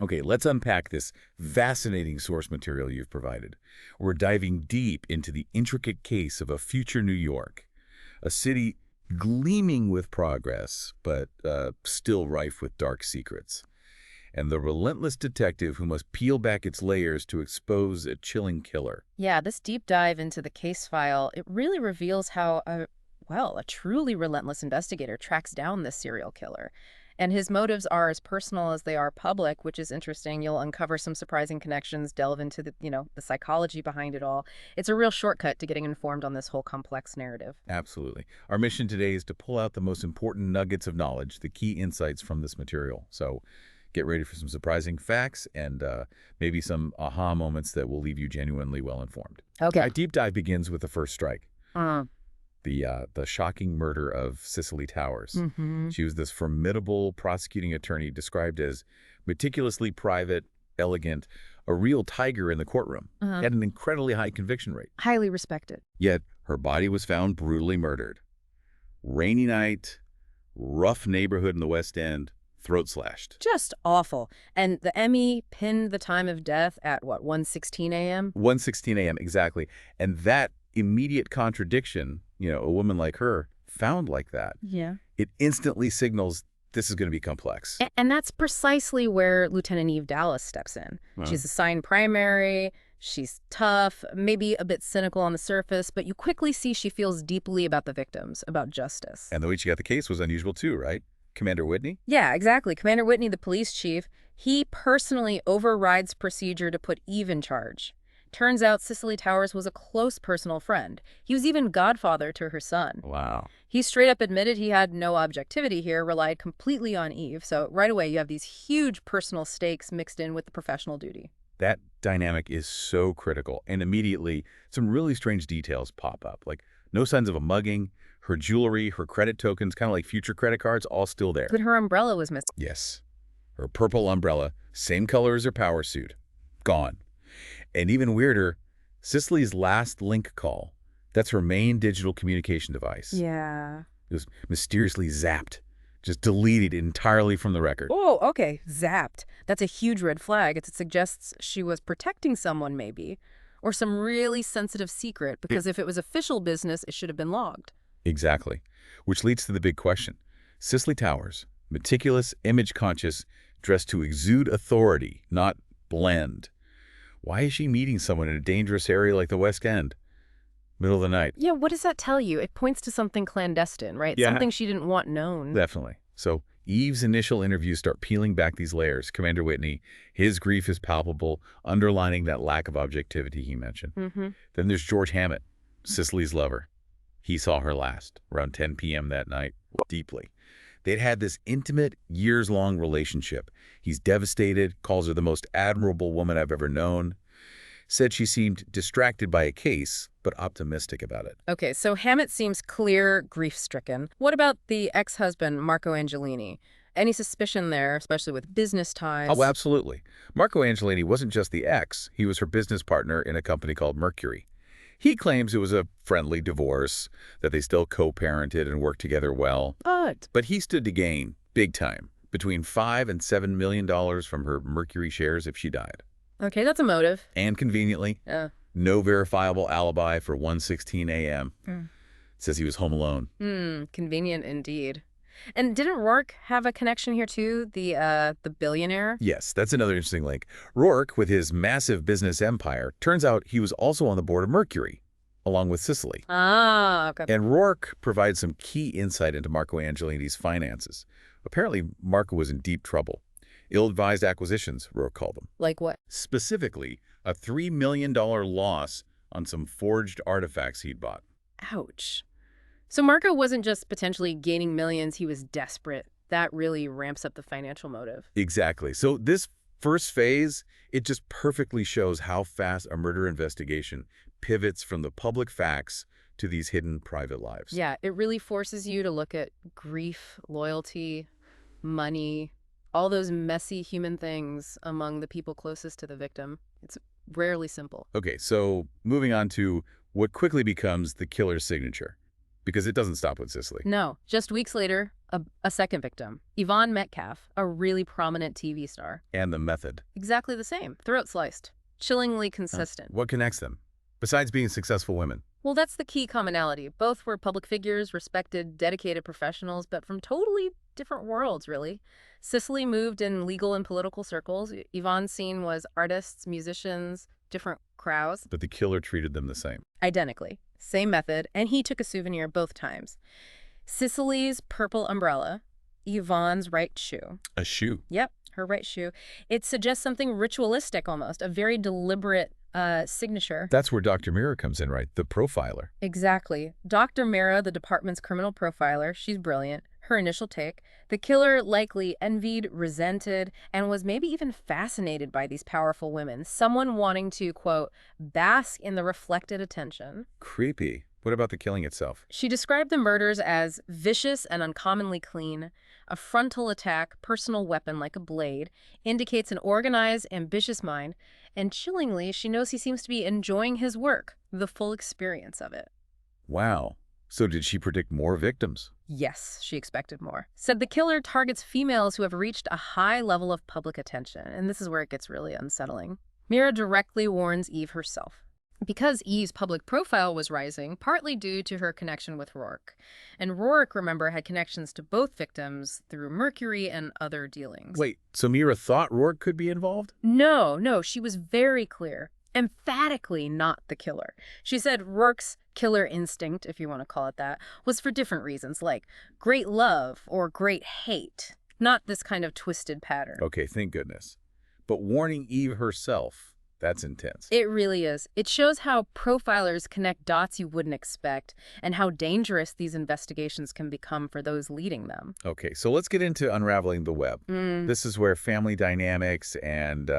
Okay, let's unpack this fascinating source material you've provided. We're diving deep into the intricate case of a future New York, a city gleaming with progress, but still rife with dark secrets, and the relentless detective who must peel back its layers to expose a chilling killer. Yeah, this deep dive into the case file, it really reveals how a truly relentless investigator tracks down this serial killer. And his motives are as personal as they are public, which is interesting. You'll uncover some surprising connections, delve into the psychology behind it all. It's a real shortcut to getting informed on this whole complex narrative. Absolutely. Our mission today is to pull out the most important nuggets of knowledge, the key insights from this material. So get ready for some surprising facts and maybe some aha moments that will leave you genuinely well-informed. Okay. Our deep dive begins with the first strike. Mm. The shocking murder of Cicely Towers. Mm-hmm. She was this formidable prosecuting attorney described as meticulously private, elegant, a real tiger in the courtroom. Uh-huh. Had an incredibly high conviction rate. Highly respected. Yet her body was found brutally murdered. Rainy night, rough neighborhood in the West End, throat slashed. Just awful. And the Emmy pinned the time of death at, 1:16 a.m.? 1:16 a.m., exactly. And that immediate contradiction, a woman like her, found like that, Yeah. it instantly signals this is going to be complex. And that's precisely where Lieutenant Eve Dallas steps in. She's assigned primary, she's tough, maybe a bit cynical on the surface, but you quickly see she feels deeply about the victims, about justice. And the way she got the case was unusual too, right? Commander Whitney? Yeah, exactly. Commander Whitney, the police chief, he personally overrides procedure to put Eve in charge. Turns out Cicely Towers was a close personal friend. He was even godfather to her son. Wow. He straight up admitted he had no objectivity here, relied completely on Eve. So right away, you have these huge personal stakes mixed in with the professional duty. That dynamic is so critical. And immediately, some really strange details pop up, like no signs of a mugging, her jewelry, her credit tokens, kind of like future credit cards, all still there. But her umbrella was missing. Yes. Her purple umbrella, same color as her power suit, gone. And even weirder, Cicely's last link call. That's her main digital communication device. Yeah. It was mysteriously zapped, just deleted entirely from the record. Oh, okay. Zapped. That's a huge red flag. It suggests she was protecting someone, maybe, or some really sensitive secret, because if it was official business, it should have been logged. Exactly. Which leads to the big question. Cicely Towers, meticulous, image-conscious, dressed to exude authority, not blend. Why is she meeting someone in a dangerous area like the West End? Middle of the night. Yeah, what does that tell you? It points to something clandestine, right? Yeah. Something she didn't want known. Definitely. So Eve's initial interviews start peeling back these layers. Commander Whitney, his grief is palpable, underlining that lack of objectivity he mentioned. Mm-hmm. Then there's George Hammett, Cicely's lover. He saw her last, around 10 p.m. that night, deeply. They'd had this intimate, years-long relationship. He's devastated, calls her the most admirable woman I've ever known. Said she seemed distracted by a case, but optimistic about it. Okay, so Hammett seems clear, grief-stricken. What about the ex-husband, Marco Angelini? Any suspicion there, especially with business ties? Oh, absolutely. Marco Angelini wasn't just the ex. He was her business partner in a company called Mercury. He claims it was a friendly divorce, that they still co-parented and worked together well. But he stood to gain, big time, between $5 and $7 million from her Mercury shares if she died. Okay, that's a motive. And conveniently, no verifiable alibi for 1:16 a.m. Says he was home alone. Convenient indeed. And didn't Roarke have a connection here too, the billionaire? Yes, that's another interesting link. Roarke, with his massive business empire, turns out he was also on the board of Mercury, along with Cicely. Ah, okay. And Roarke provides some key insight into Marco Angelini's finances. Apparently, Marco was in deep trouble. Ill-advised acquisitions, Roarke called them. Like what? Specifically, a $3 million loss on some forged artifacts he'd bought. Ouch. So Marco wasn't just potentially gaining millions, he was desperate. That really ramps up the financial motive. Exactly. So this first phase, it just perfectly shows how fast a murder investigation pivots from the public facts to these hidden private lives. Yeah, it really forces you to look at grief, loyalty, money, all those messy human things among the people closest to the victim. It's rarely simple. Okay, so moving on to what quickly becomes the killer's signature. because it doesn't stop with Cicely. No, just weeks later, a second victim, Yvonne Metcalf, a really prominent TV star. And the method. Exactly the same, throat sliced. Chillingly consistent. What connects them, besides being successful women? Well, that's the key commonality. Both were public figures, respected, dedicated professionals, but from totally different worlds, really. Cicely moved in legal and political circles. Yvonne's scene was artists, musicians, different crowds. But the killer treated them the same. Identically. Same method, and he took a souvenir both times. Cicely's purple umbrella, Yvonne's right shoe. A shoe? Yep, her right shoe. It suggests something ritualistic almost, a very deliberate signature. That's where Dr. Mira comes in, right? The profiler. Exactly. Dr. Mira, the department's criminal profiler, she's brilliant. Her initial take, the killer likely envied, resented, and was maybe even fascinated by these powerful women. Someone wanting to, quote, bask in the reflected attention. Creepy. What about the killing itself? She described the murders as vicious and uncommonly clean. A frontal attack, personal weapon like a blade, indicates an organized, ambitious mind. And chillingly, she knows he seems to be enjoying his work, the full experience of it. Wow. So did she predict more victims? Yes, she expected more. Said the killer targets females who have reached a high level of public attention, and this is where it gets really unsettling. Mira directly warns Eve herself. Because Eve's public profile was rising, partly due to her connection with Roarke. And Roarke, remember, had connections to both victims through Mercury and other dealings. Wait, so Mira thought Roarke could be involved? No, she was very clear. Emphatically not the killer. She said Rourke's killer instinct, if you want to call it that, was for different reasons, like great love or great hate, not this kind of twisted pattern. Okay, thank goodness. But warning Eve herself, that's intense. It really is. It shows how profilers connect dots you wouldn't expect and how dangerous these investigations can become for those leading them. Okay, so let's get into unraveling the web. This is where family dynamics and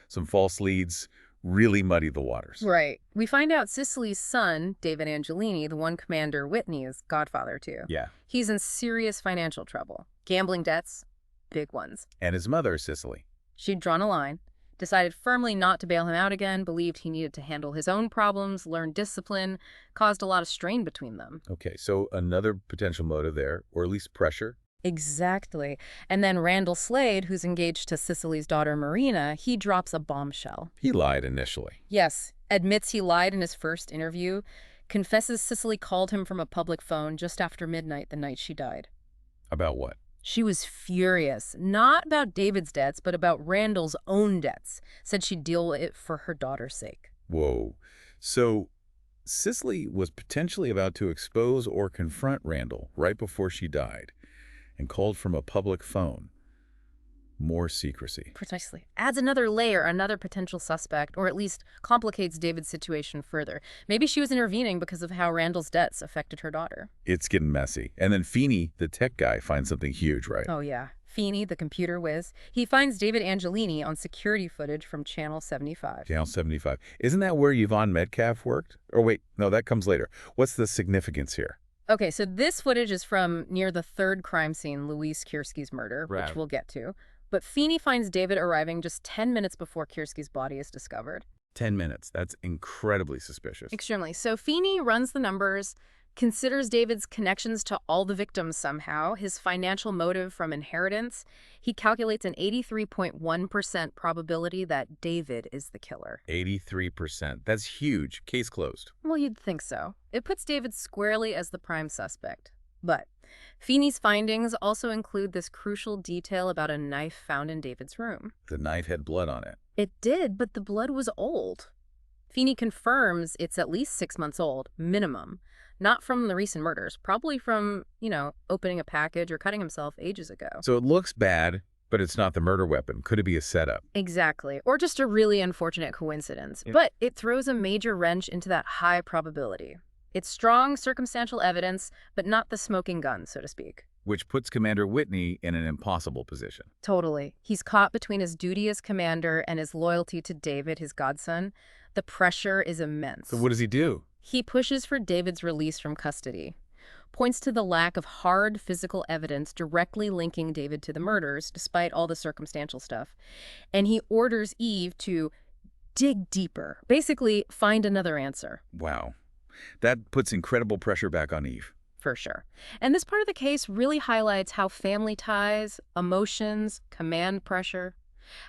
some false leads really muddy the waters. Right. We find out Cicely's son, David Angelini, the one Commander Whitney is godfather to. Yeah. He's in serious financial trouble. Gambling debts, big ones. And his mother, Cicely. She'd drawn a line, decided firmly not to bail him out again, believed he needed to handle his own problems, learn discipline, caused a lot of strain between them. Okay, so another potential motive there, or at least pressure. Exactly. And then Randall Slade, who's engaged to Cicely's daughter Marina, he drops a bombshell. He lied initially. Yes, admits he lied in his first interview, confesses Cicely called him from a public phone just after midnight the night she died. About what? She was furious, not about David's debts, but about Randall's own debts. Said she'd deal with it for her daughter's sake. Whoa. So Cicely was potentially about to expose or confront Randall right before she died and called from a public phone. More secrecy. Precisely. Adds another layer, another potential suspect, or at least complicates David's situation further. Maybe she was intervening because of how Randall's debts affected her daughter. It's getting messy. And then Feeney, the tech guy, finds something huge, right? Oh, yeah. Feeney, the computer whiz, he finds David Angelini on security footage from Channel 75. Channel 75. Isn't that where Yvonne Metcalf worked? Or wait, no, that comes later. What's the significance here? Okay, so this footage is from near the third crime scene, Louise Kiersky's murder, Right. which we'll get to. But Feeney finds David arriving just 10 minutes before Kiersky's body is discovered. 10 minutes. That's incredibly suspicious. Extremely. So Feeney runs the numbers, considers David's connections to all the victims somehow, his financial motive from inheritance. He calculates an 83.1% probability that David is the killer. 83%. That's huge. Case closed. Well, you'd think so. It puts David squarely as the prime suspect. But Feeney's findings also include this crucial detail about a knife found in David's room. The knife had blood on it. It did, but the blood was old. Feeney confirms it's at least 6 months old, minimum. Not from the recent murders, probably from, opening a package or cutting himself ages ago. So it looks bad, but it's not the murder weapon. Could it be a setup? Exactly. Or just a really unfortunate coincidence. Yeah. But it throws a major wrench into that high probability. It's strong circumstantial evidence, but not the smoking gun, so to speak. Which puts Commander Whitney in an impossible position. Totally. He's caught between his duty as commander and his loyalty to David, his godson. The pressure is immense. So what does he do? He pushes for David's release from custody, points to the lack of hard physical evidence directly linking David to the murders, despite all the circumstantial stuff. And he orders Eve to dig deeper, basically find another answer. Wow. That puts incredible pressure back on Eve. For sure. And this part of the case really highlights how family ties, emotions, command pressure,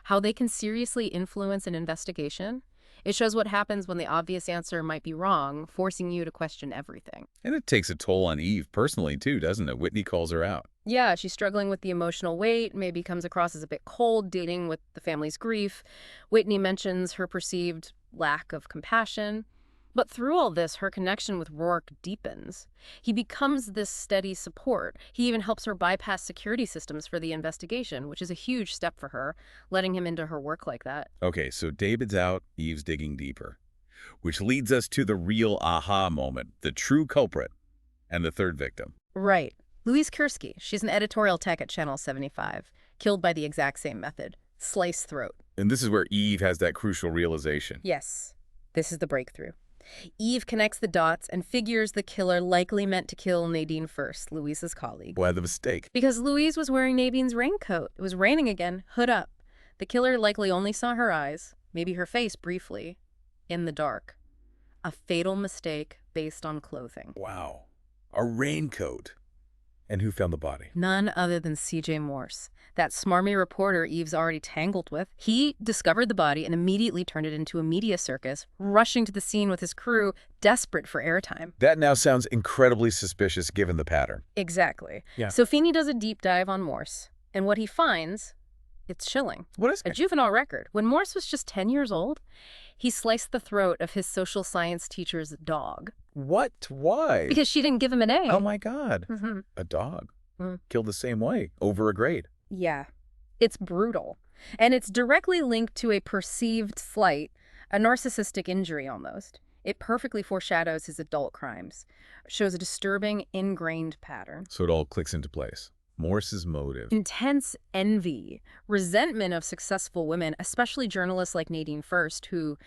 how they can seriously influence an investigation. It shows what happens when the obvious answer might be wrong, forcing you to question everything. And it takes a toll on Eve personally, too, doesn't it? Whitney calls her out. Yeah, she's struggling with the emotional weight, maybe comes across as a bit cold, dealing with the family's grief. Whitney mentions her perceived lack of compassion. But through all this, her connection with Roarke deepens. He becomes this steady support. He even helps her bypass security systems for the investigation, which is a huge step for her, letting him into her work like that. Okay, so David's out, Eve's digging deeper. Which leads us to the real aha moment, the true culprit, and the third victim. Right. Louise Kursky. She's an editorial tech at Channel 75, killed by the exact same method. Slice throat. And this is where Eve has that crucial realization. Yes. This is the breakthrough. Eve connects the dots and figures the killer likely meant to kill Nadine first, Louise's colleague. Why the mistake? Because Louise was wearing Nadine's raincoat. It was raining again, hood up. The killer likely only saw her eyes, maybe her face briefly, in the dark. A fatal mistake based on clothing. Wow. A raincoat. And who found the body? None other than C.J. Morse, that smarmy reporter Eve's already tangled with. He discovered the body and immediately turned it into a media circus, rushing to the scene with his crew, desperate for airtime. That now sounds incredibly suspicious given the pattern. Exactly. Yeah. So Feeney does a deep dive on Morse, and what he finds, it's chilling. What is A it? juvenile record. When Morse was just 10 years old, he sliced the throat of his social science teacher's dog. What? Why? Because she didn't give him an A. Oh my God. Mm-hmm. A dog. Mm. Killed the same way, over a grade. Yeah. It's brutal. And it's directly linked to a perceived slight, a narcissistic injury almost. It perfectly foreshadows his adult crimes, shows a disturbing, ingrained pattern. So it all clicks into place. Morse's motive. Intense envy, resentment of successful women, especially journalists like Nadine First, who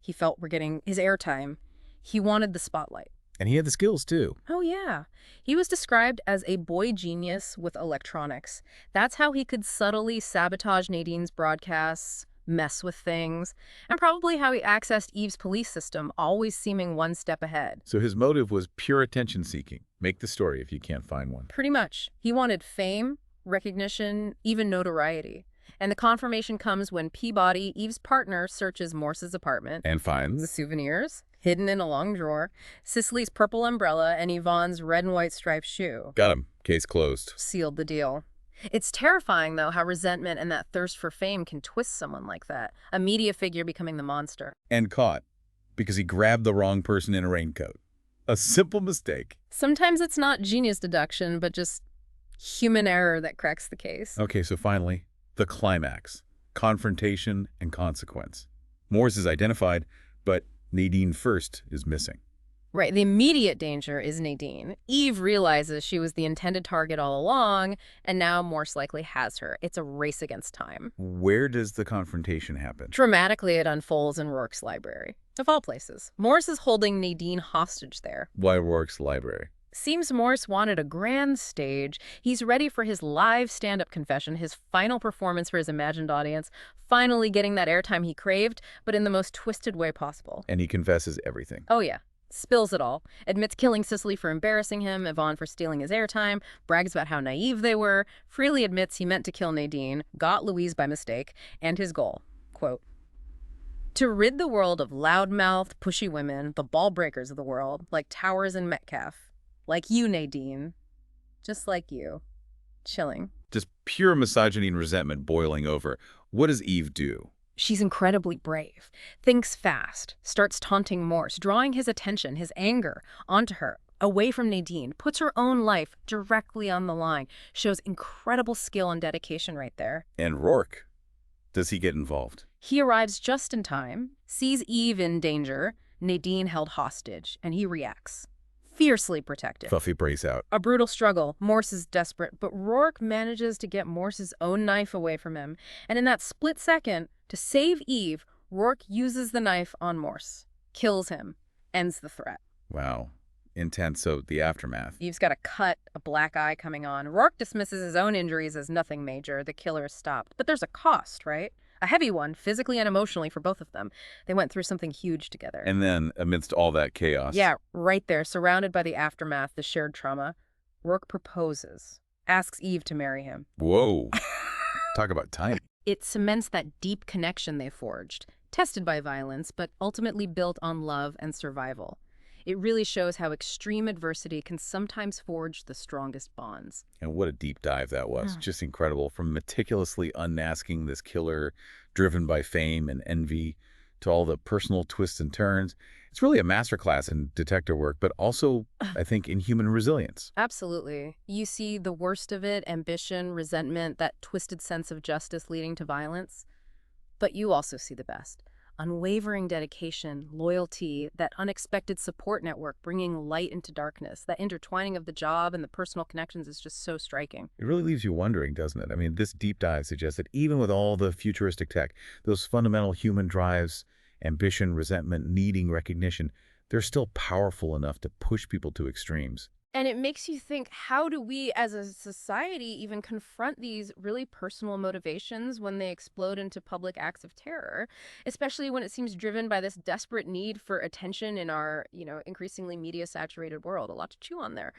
he felt were getting his airtime. He wanted the spotlight. And he had the skills, too. Oh, yeah. He was described as a boy genius with electronics. That's how he could subtly sabotage Nadine's broadcasts, mess with things, and probably how he accessed Eve's police system, always seeming one step ahead. So his motive was pure attention-seeking. Make the story if you can't find one. Pretty much. He wanted fame, recognition, even notoriety. And the confirmation comes when Peabody, Eve's partner, searches Morse's apartment. And The finds? souvenirs, hidden in a long drawer, Cicely's purple umbrella, and Yvonne's red and white striped shoe. Got him. Case closed. Sealed the deal. It's terrifying, though, how resentment and that thirst for fame can twist someone like that, a media figure becoming the monster. And caught. Because he grabbed the wrong person in a raincoat. A simple mistake. Sometimes it's not genius deduction, but just human error that cracks the case. Okay, so finally, the climax. Confrontation and consequence. Morse is identified, but Nadine First is missing. Right, the immediate danger is Nadine. Eve realizes she was the intended target all along, and now Morse likely has her. It's a race against time. Where does the confrontation happen? Dramatically, it unfolds in Roarke's library. Of all places. Morse is holding Nadine hostage there. Why Roarke's library? Seems Morse wanted a grand stage. He's ready for his live stand-up confession, his final performance for his imagined audience, finally getting that airtime he craved, but in the most twisted way possible. And he confesses everything. Oh, yeah. Spills it all. Admits killing Cicely for embarrassing him, Yvonne for stealing his airtime, brags about how naive they were, freely admits he meant to kill Nadine, got Louise by mistake, and his goal, quote, to rid the world of loud-mouthed, pushy women, the ball breakers of the world, like Towers and Metcalf. Like you, Nadine. Just like you. Chilling. Just pure misogyny and resentment boiling over. What does Eve do? She's incredibly brave, thinks fast, starts taunting Morse, drawing his attention, his anger, onto her, away from Nadine, puts her own life directly on the line, shows incredible skill and dedication right there. And Roarke, does he get involved? He arrives just in time, sees Eve in danger, Nadine held hostage, and he reacts. Fiercely protective. Fuffy breaks out. A brutal struggle. Morse is desperate, but Roarke manages to get Morse's own knife away from him. And in that split second, to save Eve, Roarke uses the knife on Morse. Kills him. Ends the threat. Wow. Intense. So the aftermath. Eve's got a cut, a black eye coming on. Roarke dismisses his own injuries as nothing major. The killer is stopped. But there's a cost, right? A heavy one, physically and emotionally for both of them. They went through something huge together. And then, amidst all that chaos. Yeah, right there, surrounded by the aftermath, the shared trauma, Roarke proposes, asks Eve to marry him. Whoa. Talk about timing. It cements that deep connection they forged, tested by violence, but ultimately built on love and survival. It really shows how extreme adversity can sometimes forge the strongest bonds. And what a deep dive that was. Yeah. Just incredible. From meticulously unmasking this killer driven by fame and envy to all the personal twists and turns. It's really a masterclass in detective work, but also, I think, in human resilience. Absolutely. You see the worst of it, ambition, resentment, that twisted sense of justice leading to violence. But you also see the best. Unwavering dedication, loyalty, that unexpected support network bringing light into darkness. That intertwining of the job and the personal connections is just so striking. It really leaves you wondering, doesn't it? I mean, this deep dive suggests that even with all the futuristic tech, those fundamental human drives, ambition, resentment, needing recognition, they're still powerful enough to push people to extremes. And it makes you think, how do we as a society even confront these really personal motivations when they explode into public acts of terror, especially when it seems driven by this desperate need for attention in our, increasingly media-saturated world? A lot to chew on there.